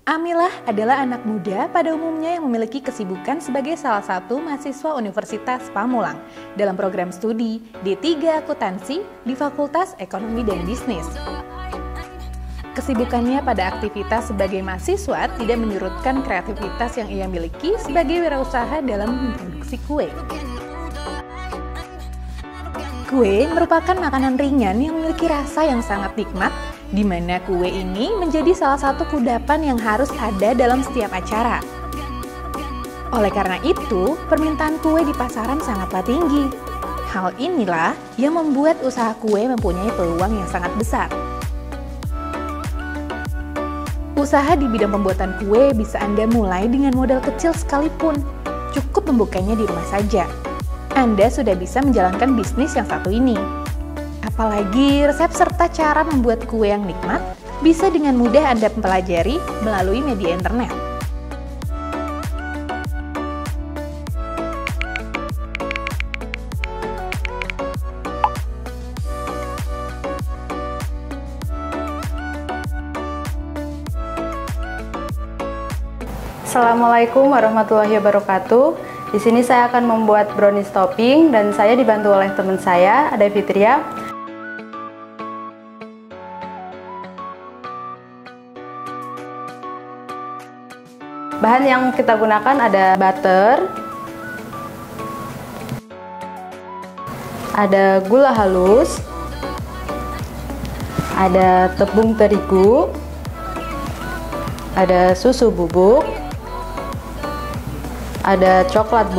Amilah adalah anak muda pada umumnya yang memiliki kesibukan sebagai salah satu mahasiswa Universitas Pamulang dalam program studi D3 Akuntansi di Fakultas Ekonomi dan Bisnis. Kesibukannya pada aktivitas sebagai mahasiswa tidak menyurutkan kreativitas yang ia miliki sebagai wirausaha dalam memproduksi kue. Kue merupakan makanan ringan yang memiliki rasa yang sangat nikmat, di mana kue ini menjadi salah satu kudapan yang harus ada dalam setiap acara. Oleh karena itu, permintaan kue di pasaran sangatlah tinggi. Hal inilah yang membuat usaha kue mempunyai peluang yang sangat besar. Usaha di bidang pembuatan kue bisa Anda mulai dengan modal kecil sekalipun. Cukup membukanya di rumah saja. Anda sudah bisa menjalankan bisnis yang satu ini. Apalagi resep serta cara membuat kue yang nikmat bisa dengan mudah Anda pelajari melalui media internet. Assalamualaikum warahmatullahi wabarakatuh. Di sini saya akan membuat brownies topping dan saya dibantu oleh teman saya, ada Fitria. Bahan yang kita gunakan ada butter, ada gula halus, ada tepung terigu, ada susu bubuk, ada coklat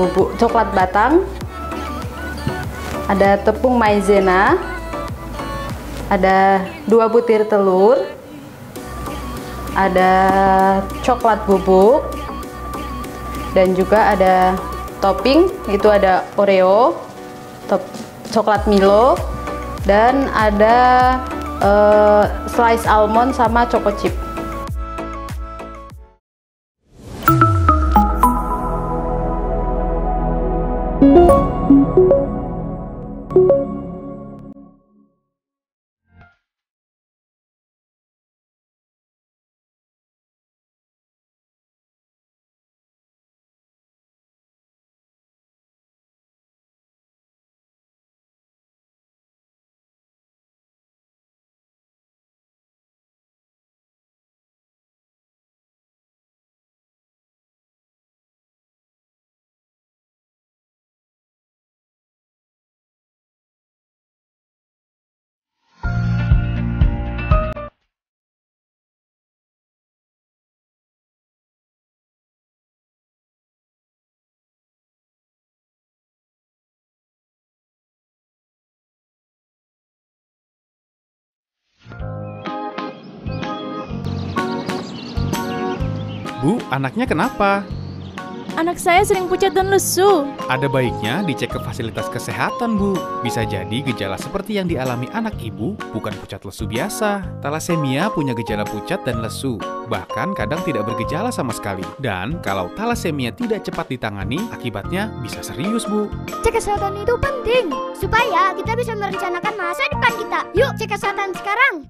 batang, ada tepung maizena, ada 2 butir telur, ada coklat bubuk, dan juga ada topping, itu ada Oreo, coklat Milo, dan ada slice almond sama choco chip. Bu, anaknya kenapa? Anak saya sering pucat dan lesu. Ada baiknya dicek ke fasilitas kesehatan, Bu. Bisa jadi gejala seperti yang dialami anak ibu bukan pucat lesu biasa. Thalassemia punya gejala pucat dan lesu, bahkan kadang tidak bergejala sama sekali. Dan kalau thalassemia tidak cepat ditangani, akibatnya bisa serius, Bu. Cek kesehatan itu penting, supaya kita bisa merencanakan masa depan kita. Yuk cek kesehatan sekarang.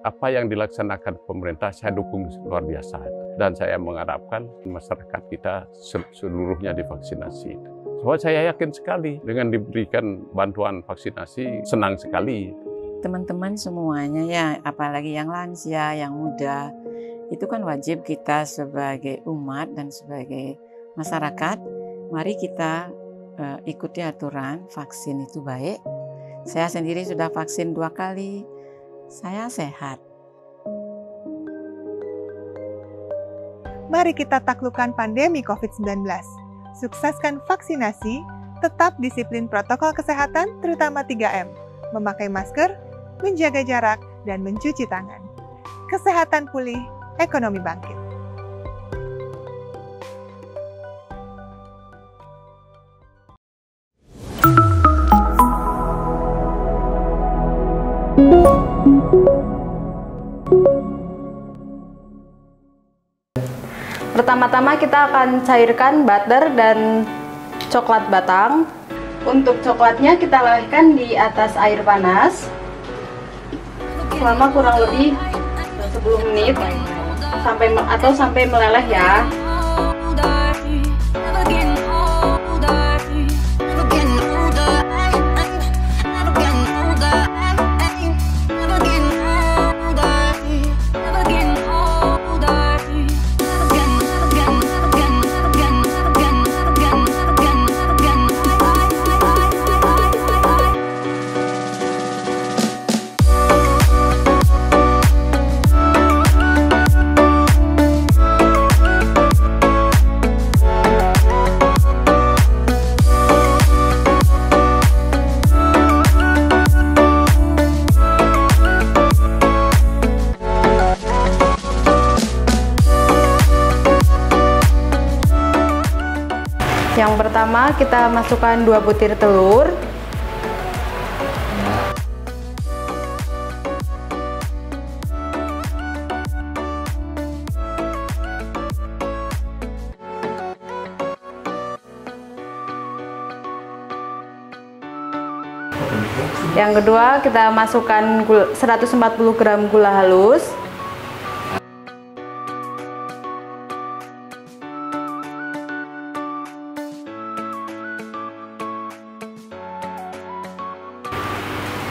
Apa yang dilaksanakan pemerintah saya dukung luar biasa, dan saya mengharapkan masyarakat kita seluruhnya divaksinasi. Soalnya saya yakin sekali dengan diberikan bantuan vaksinasi, senang sekali. Teman-teman semuanya ya, apalagi yang lansia, yang muda, itu kan wajib kita sebagai umat dan sebagai masyarakat, mari kita ikuti aturan, vaksin itu baik. Saya sendiri sudah vaksin 2 kali. Saya sehat. Mari kita taklukkan pandemi COVID-19. Sukseskan vaksinasi, tetap disiplin protokol kesehatan terutama 3M. Memakai masker, menjaga jarak, dan mencuci tangan. Kesehatan pulih, ekonomi bangkit. Pertama-tama kita akan cairkan butter dan coklat batang. Untuk coklatnya kita lelehkan di atas air panas selama kurang lebih 10 menit sampai meleleh ya. Yang pertama kita masukkan 2 butir telur. Yang kedua kita masukkan 140 gram gula halus.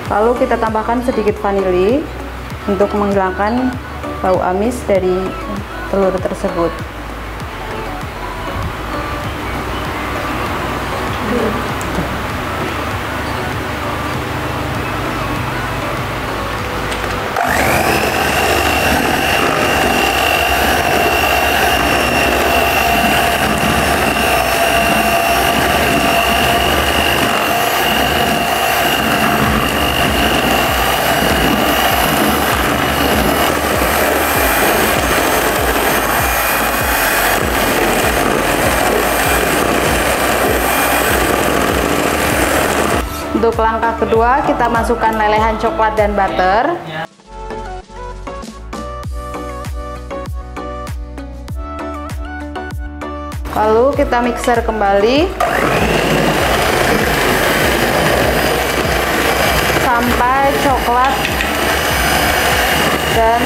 Lalu kita tambahkan sedikit vanili untuk menghilangkan bau amis dari telur tersebut. Untuk langkah kedua, kita masukkan lelehan coklat dan butter. Lalu kita mixer kembali sampai coklat dan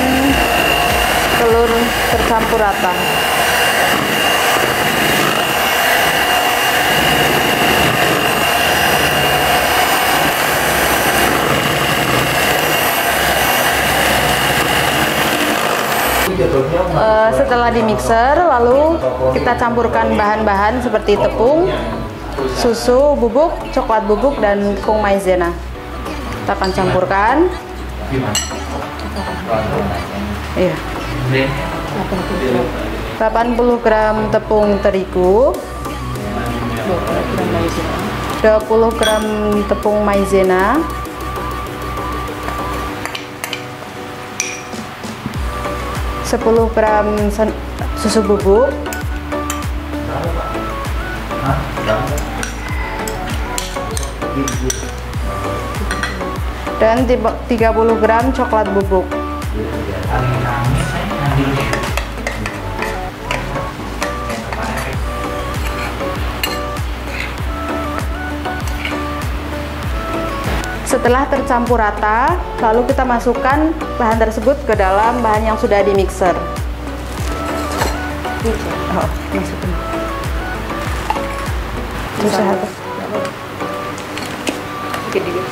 telur tercampur rata. Setelah di mixer, lalu kita campurkan bahan-bahan seperti tepung, susu bubuk, coklat bubuk, dan tepung maizena. Kita akan campurkan. Iya. 80 gram tepung terigu, 20 gram tepung maizena, 10 gram susu bubuk, dan 30 gram coklat bubuk. Setelah tercampur rata, lalu kita masukkan bahan tersebut ke dalam bahan yang sudah di mixer. Masukin. Usaha. Dikit-dikit.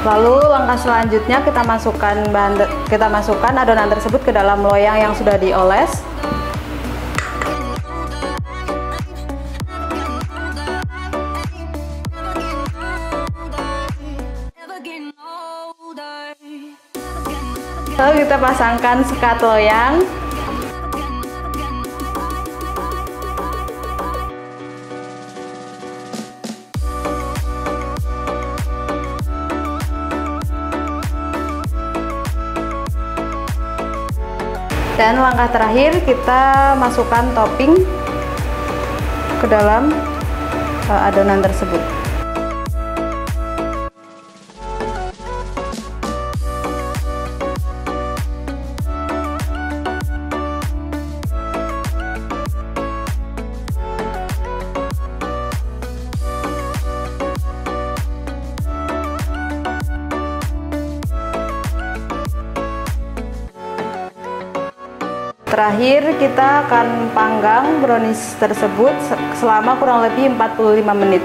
Lalu langkah selanjutnya kita masukkan adonan tersebut ke dalam loyang yang sudah dioles. Lalu kita pasangkan sekat loyang. Dan langkah terakhir kita masukkan topping ke dalam adonan tersebut. Terakhir kita akan panggang brownies tersebut selama kurang lebih 45 menit.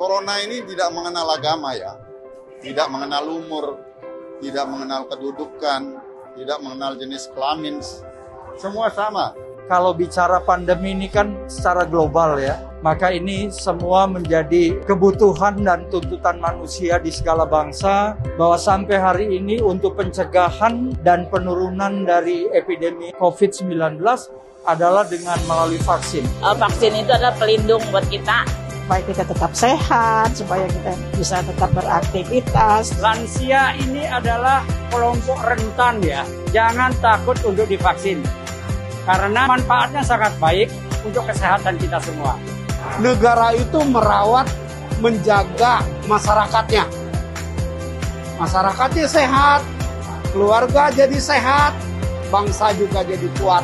Corona ini tidak mengenal agama ya, tidak mengenal umur, tidak mengenal kedudukan, tidak mengenal jenis kelamin, semua sama. Kalau bicara pandemi ini kan secara global ya, maka ini semua menjadi kebutuhan dan tuntutan manusia di segala bangsa, bahwa sampai hari ini untuk pencegahan dan penurunan dari epidemi COVID-19 adalah dengan melalui vaksin. Vaksin itu adalah pelindung buat kita. Supaya kita tetap sehat, supaya kita bisa tetap beraktivitas. Lansia ini adalah kelompok rentan ya, jangan takut untuk divaksin. Karena manfaatnya sangat baik untuk kesehatan kita semua. Negara itu merawat, menjaga masyarakatnya. Masyarakatnya sehat, keluarga jadi sehat, bangsa juga jadi kuat.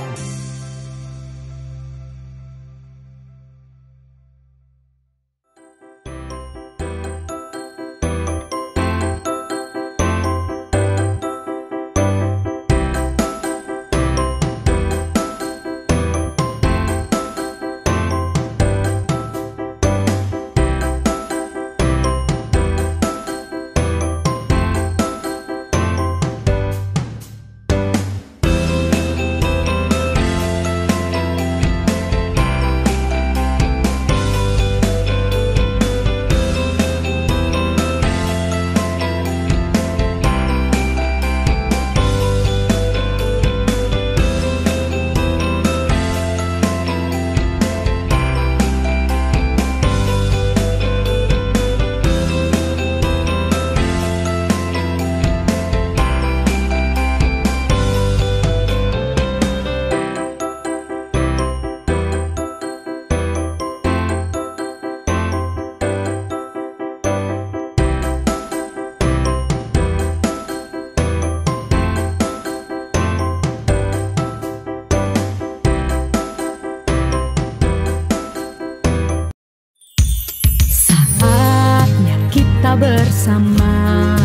kita bersama.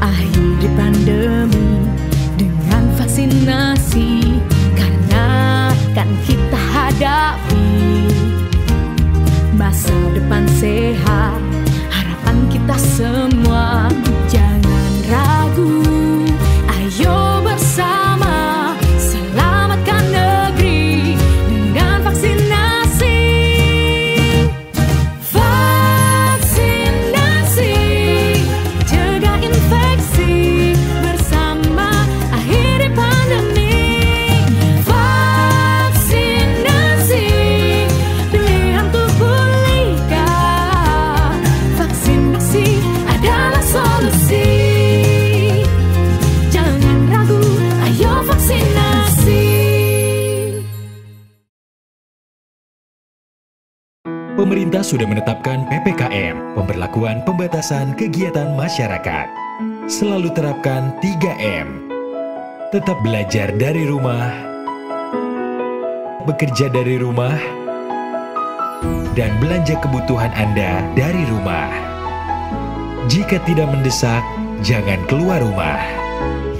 Akhiri pandemi dengan vaksinasi, karena kan kita hadapi masa depan sehat, harapan kita semua. Jangan ragu, ayo bersama selamatkan negeri dengan vaksinasi. Vaksinasi, cegah infeksi, bersama akhiri pandemi. Vaksinasi, pilihan untuk pulihkan. Vaksinasi adalah solusi. Jangan ragu, ayo vaksinasi. Pemerintah sudah menetapkan PPKM, pemberlakuan pembatasan kegiatan masyarakat. Selalu terapkan 3M. Tetap belajar dari rumah, bekerja dari rumah, dan belanja kebutuhan Anda dari rumah. Jika tidak mendesak, jangan keluar rumah.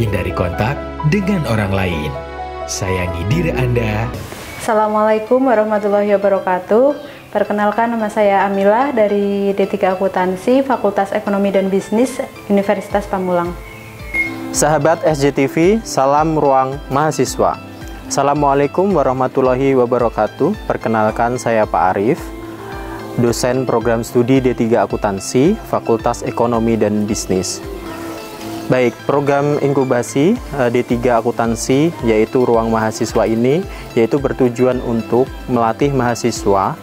Hindari kontak dengan orang lain. Sayangi diri Anda. Assalamualaikum warahmatullahi wabarakatuh. Perkenalkan, nama saya Amilah dari D3 Akuntansi, Fakultas Ekonomi dan Bisnis, Universitas Pamulang. Sahabat SJTV, salam ruang mahasiswa. Assalamualaikum warahmatullahi wabarakatuh. Perkenalkan, saya Pak Arif, dosen program studi D3 Akuntansi, Fakultas Ekonomi dan Bisnis. Baik, program inkubasi D3 Akuntansi, yaitu ruang mahasiswa ini, yaitu bertujuan untuk melatih mahasiswa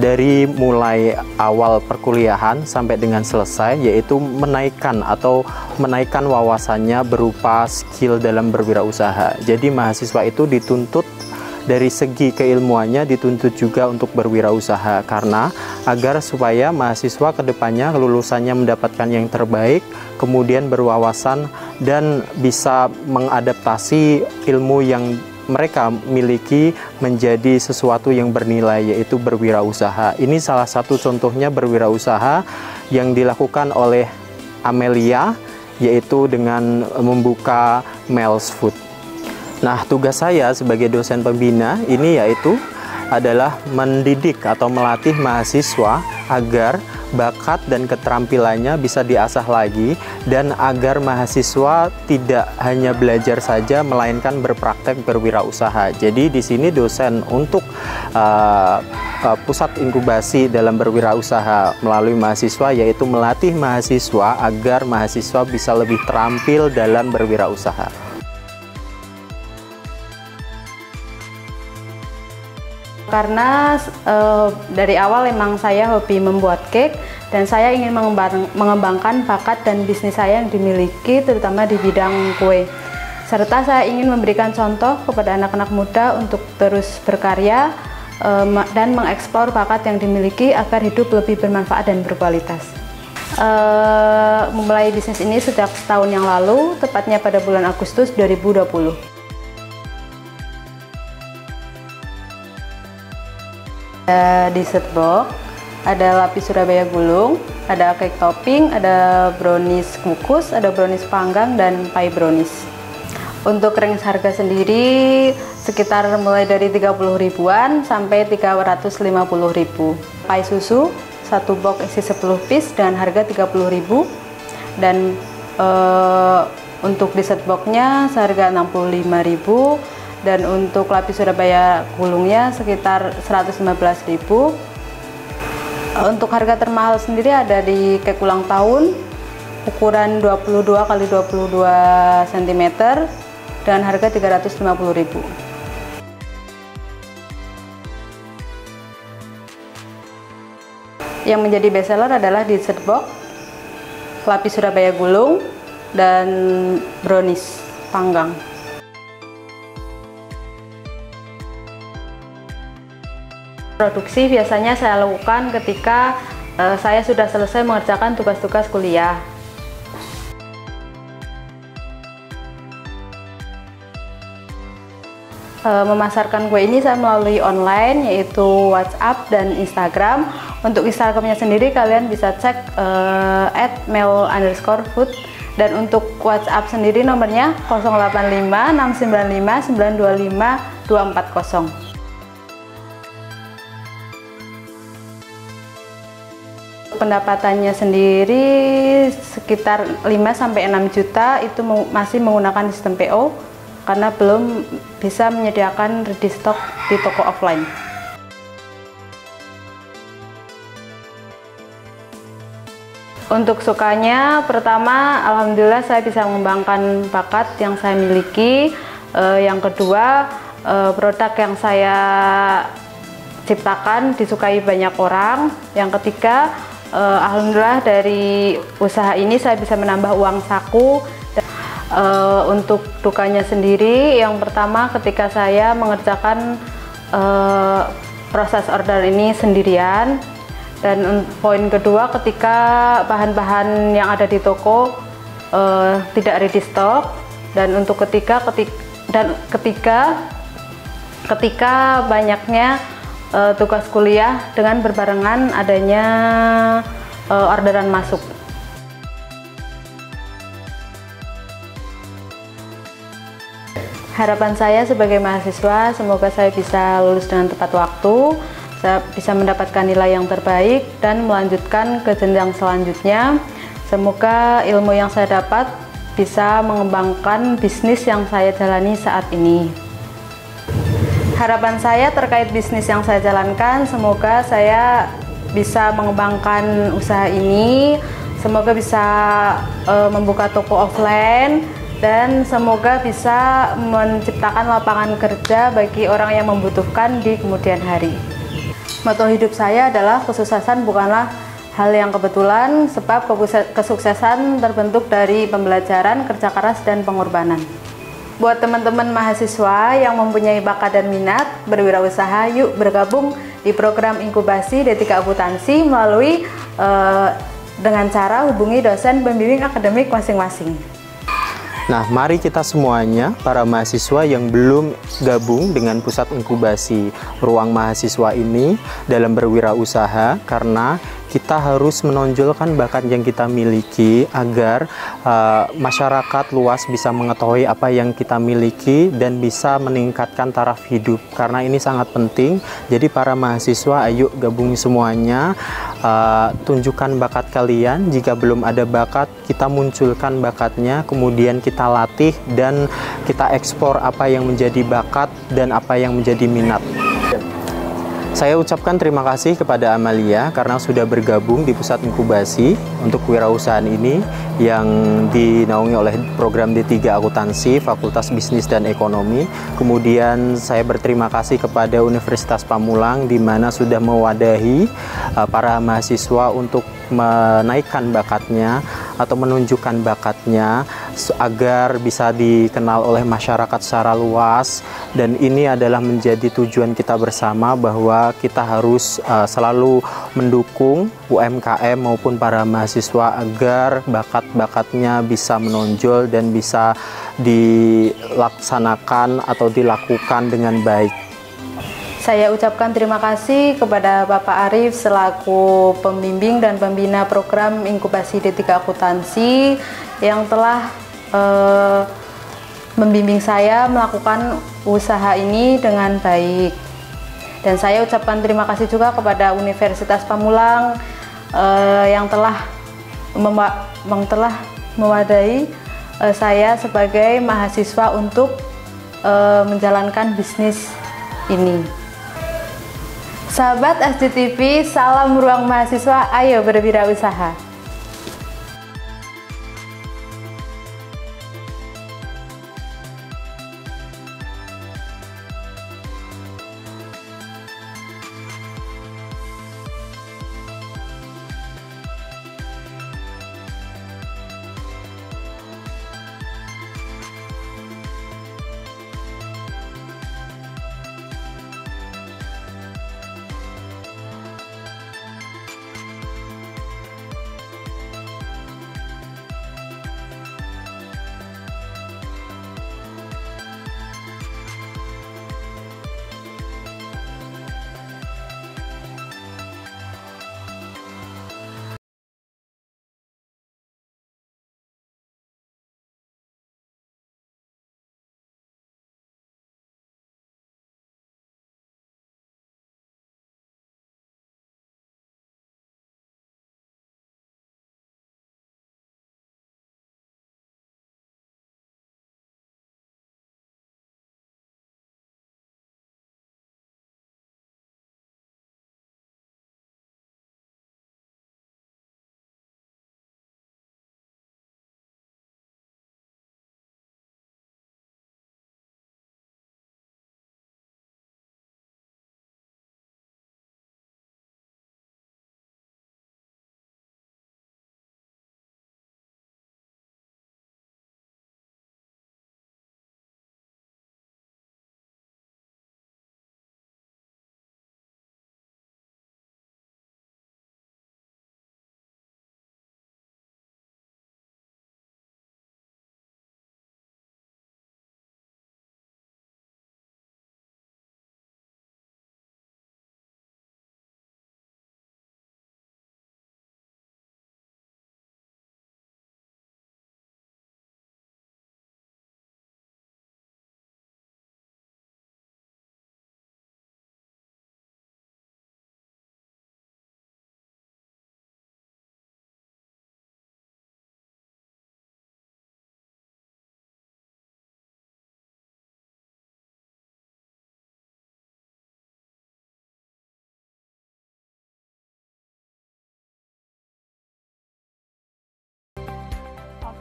dari mulai awal perkuliahan sampai dengan selesai, yaitu menaikkan wawasannya berupa skill dalam berwirausaha. Jadi mahasiswa itu dituntut dari segi keilmuannya, dituntut juga untuk berwirausaha, karena agar supaya mahasiswa kedepannya lulusannya mendapatkan yang terbaik, kemudian berwawasan dan bisa mengadaptasi ilmu yang mereka miliki menjadi sesuatu yang bernilai, yaitu berwirausaha. Ini salah satu contohnya berwirausaha yang dilakukan oleh Amelia, yaitu dengan membuka Mel's Food. Nah, tugas saya sebagai dosen pembina ini yaitu adalah mendidik atau melatih mahasiswa agar bakat dan keterampilannya bisa diasah lagi, dan agar mahasiswa tidak hanya belajar saja melainkan berpraktek berwirausaha. Jadi di sini dosen untuk pusat inkubasi dalam berwirausaha melalui mahasiswa, yaitu melatih mahasiswa agar mahasiswa bisa lebih terampil dalam berwirausaha. Karena dari awal emang saya hobi membuat cake, dan saya ingin mengembangkan bakat dan bisnis saya yang dimiliki, terutama di bidang kue. Serta saya ingin memberikan contoh kepada anak-anak muda untuk terus berkarya dan mengeksplor bakat yang dimiliki agar hidup lebih bermanfaat dan berkualitas. Memulai bisnis ini sejak setahun yang lalu, tepatnya pada bulan Agustus 2020. Ada dessert box, ada lapis Surabaya gulung, ada cake topping, ada brownies kukus, ada brownies panggang, dan pie brownies. Untuk range harga sendiri sekitar mulai dari 30 ribuan sampai 350 ribu. Pie susu, satu box isi 10 piece dengan harga 30 ribu. Dan untuk dessert boxnya seharga 65 ribu. Dan untuk lapis Surabaya gulungnya sekitar 115.000. Untuk harga termahal sendiri ada di cake ulang tahun ukuran 22 x 22 cm dengan harga 350.000. Yang menjadi best seller adalah dessert box, lapis Surabaya gulung, dan brownies panggang. Produksi biasanya saya lakukan ketika saya sudah selesai mengerjakan tugas-tugas kuliah. Memasarkan kue ini saya melalui online, yaitu WhatsApp dan Instagram. Untuk Instagramnya sendiri kalian bisa cek @mel_food, dan untuk WhatsApp sendiri nomornya 085 695 925 240. Pendapatannya sendiri sekitar 5-6 juta, itu masih menggunakan sistem PO karena belum bisa menyediakan ready stock di toko offline. Untuk sukanya, pertama, alhamdulillah saya bisa mengembangkan bakat yang saya miliki. Yang kedua, produk yang saya ciptakan disukai banyak orang. Yang ketiga, alhamdulillah dari usaha ini saya bisa menambah uang saku. Untuk dukanya sendiri, yang pertama ketika saya mengerjakan proses order ini sendirian. Dan poin kedua, ketika bahan-bahan yang ada di toko tidak ready stock. Dan untuk ketika banyaknya tugas kuliah dengan berbarengan adanya orderan masuk. Harapan saya sebagai mahasiswa, semoga saya bisa lulus dengan tepat waktu, saya bisa mendapatkan nilai yang terbaik dan melanjutkan ke jenjang selanjutnya. Semoga ilmu yang saya dapat bisa mengembangkan bisnis yang saya jalani saat ini. Harapan saya terkait bisnis yang saya jalankan, semoga saya bisa mengembangkan usaha ini, semoga bisa membuka toko offline, dan semoga bisa menciptakan lapangan kerja bagi orang yang membutuhkan di kemudian hari. Moto hidup saya adalah kesuksesan bukanlah hal yang kebetulan, sebab kesuksesan terbentuk dari pembelajaran, kerja keras, dan pengorbanan. Buat teman-teman mahasiswa yang mempunyai bakat dan minat berwirausaha, yuk bergabung di program inkubasi D3 Akuntansi melalui dengan cara hubungi dosen pembimbing akademik masing-masing. Nah, mari kita semuanya, para mahasiswa yang belum gabung dengan pusat inkubasi ruang mahasiswa ini dalam berwirausaha, karena kita harus menonjolkan bakat yang kita miliki agar masyarakat luas bisa mengetahui apa yang kita miliki dan bisa meningkatkan taraf hidup, karena ini sangat penting. Jadi para mahasiswa, ayo gabungi semuanya, tunjukkan bakat kalian. Jika belum ada bakat, kita munculkan bakatnya, kemudian kita latih dan kita ekspor apa yang menjadi bakat dan apa yang menjadi minat. Saya ucapkan terima kasih kepada Amalia karena sudah bergabung di pusat inkubasi untuk kewirausahaan ini yang dinaungi oleh program D3 Akuntansi, Fakultas Bisnis dan Ekonomi. Kemudian saya berterima kasih kepada Universitas Pamulang di mana sudah mewadahi para mahasiswa untuk menaikkan bakatnya atau menunjukkan bakatnya agar bisa dikenal oleh masyarakat secara luas, dan ini adalah menjadi tujuan kita bersama bahwa kita harus selalu mendukung UMKM maupun para mahasiswa agar bakat-bakatnya bisa menonjol dan bisa dilaksanakan atau dilakukan dengan baik. Saya ucapkan terima kasih kepada Bapak Arif selaku pembimbing dan pembina program inkubasi D3 Akuntansi yang telah membimbing saya melakukan usaha ini dengan baik. Dan saya ucapkan terima kasih juga kepada Universitas Pamulang yang telah mewadahi saya sebagai mahasiswa untuk menjalankan bisnis ini. Sahabat SJTV, salam ruang mahasiswa, ayo berwirausaha.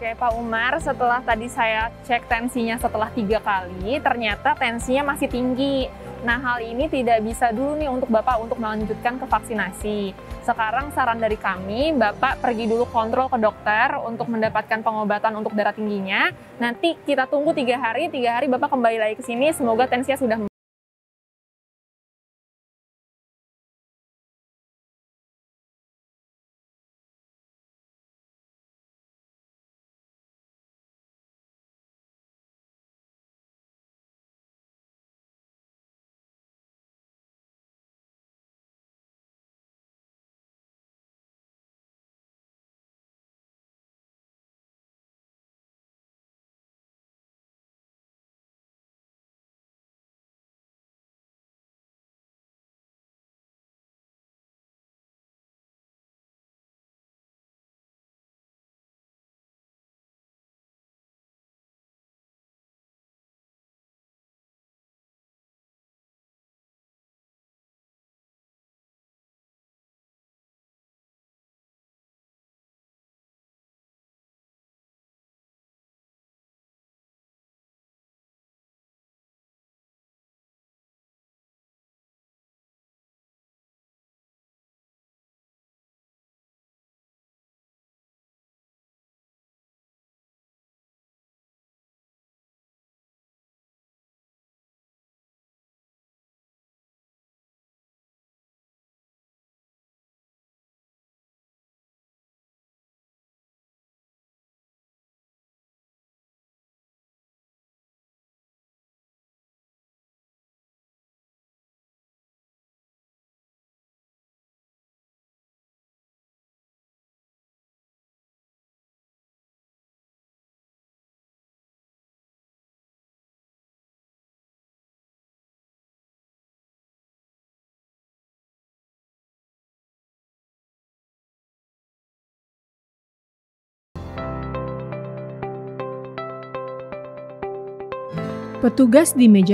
Oke, Pak Umar, setelah tadi saya cek tensinya setelah 3 kali, ternyata tensinya masih tinggi. Nah, hal ini tidak bisa dulu nih untuk Bapak untuk melanjutkan ke vaksinasi. Sekarang saran dari kami, Bapak pergi dulu kontrol ke dokter untuk mendapatkan pengobatan untuk darah tingginya. Nanti kita tunggu 3 hari Bapak kembali lagi ke sini, semoga tensinya sudah Petugas di meja